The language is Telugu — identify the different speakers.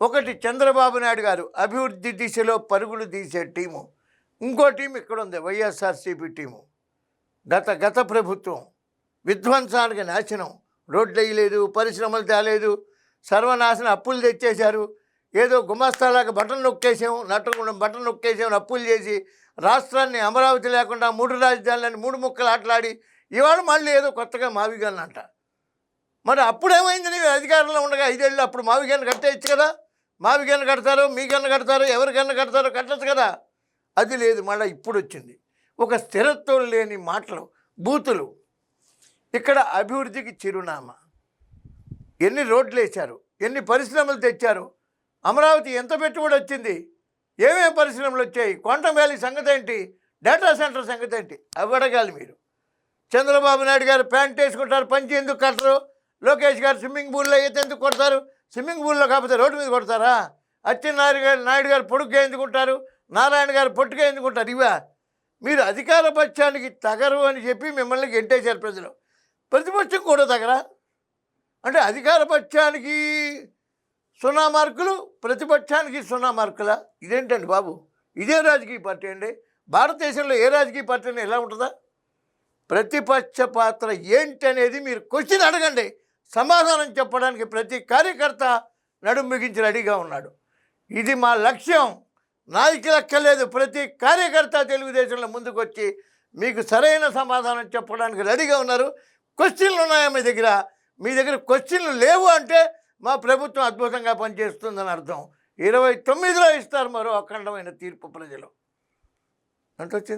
Speaker 1: ఒకటి చంద్రబాబు నాయుడు గారు అభివృద్ధి దిశలో పరుగులు తీసే టీము, ఇంకో టీం ఇక్కడ ఉంది వైఎస్ఆర్సీపీ టీము. గత ప్రభుత్వం విధ్వంసానికి నాశనం, రోడ్లు వేయలేదు, పరిశ్రమలు తేలేదు, సర్వనాశనం, అప్పులు తెచ్చేశారు. ఏదో గుమస్తాలాగా బటన్ నొక్కేసాం, నట్టకుండా బటన్ నొక్కేసాం, అప్పులు చేసి రాష్ట్రాన్ని అమరావతి లేకుండా 3 రాజధానులని 3 ముక్కలు ఆటలాడి ఇవాళ మళ్ళీ ఏదో కొత్తగా మావిగాన్ని అంట. మరి అప్పుడేమైంది? నీవు అధికారంలో ఉండగా 5 ఏళ్ళు అప్పుడు మావిగాన్ని కట్టేయచ్చు కదా. మావిగాన్ని కడతారో మీకన్నా కడతారో ఎవరికన్నా కడతారో కట్టచ్చు కదా. అది లేదు, మళ్ళీ ఇప్పుడు వచ్చింది ఒక స్థిరత్వం లేని మాటలు, బూతులు. ఇక్కడ అభివృద్ధికి చిరునామా. ఎన్ని రోడ్లు వేశారు, ఎన్ని పరిశ్రమలు తెచ్చారు, అమరావతి ఎంత పెట్టుబడి వచ్చింది, ఏమేమి పరిశ్రమలు వచ్చాయి, క్వాంటమ్ వ్యాలీ సంగతి ఏంటి, డేటా సెంటర్ సంగతి ఏంటి, అవి అడగాలి మీరు. చంద్రబాబు నాయుడు గారు ప్యాంట్ వేసుకుంటారు, పంచి ఎందుకు కట్టరు? లోకేష్ గారు స్విమ్మింగ్ పూల్లో అయితే ఎందుకు కొడతారు? స్విమ్మింగ్ పూల్లో కాకపోతే రోడ్డు మీద కొడతారా? నాయుడు గారు పొడుగ్గా ఎందుకుంటారు, నారాయణ గారు పొట్టుగా ఎందుకుంటారు? ఇవా మీరు అధికార పక్షానికి తగరు అని చెప్పి మిమ్మల్ని గెంటేశారు ప్రజలు. ప్రతిపక్షం కూడా తగరా? అంటే అధికార పక్షానికి 0 మార్కులు, ప్రతిపక్షానికి 0 మార్కులా? ఇదేంటండి బాబు? ఇదే రాజకీయ పార్టీ అండి? భారతదేశంలో ఏ రాజకీయ పార్టీ ఎలా ఉంటుందా? ప్రతిపక్ష పాత్ర ఏంటి అనేది మీరు క్వశ్చన్ అడగండి, సమాధానం చెప్పడానికి ప్రతి కార్యకర్త నడుం బిగించి రెడీగా ఉన్నాడు. ఇది మా లక్ష్యం. నాయకులు అక్కర్లేదు, ప్రతి కార్యకర్త తెలుగుదేశంలో ముందుకు వచ్చి మీకు సరైన సమాధానం చెప్పడానికి రెడీగా ఉన్నారు. క్వశ్చన్లు ఉన్నాయా మీ దగ్గర? మీ దగ్గర క్వశ్చన్లు లేవు అంటే మా ప్రభుత్వం అద్భుతంగా పనిచేస్తుందని అర్థం. 29లో ఇస్తారు మరో అఖండమైన తీర్పు ప్రజలు అంటే వచ్చింది.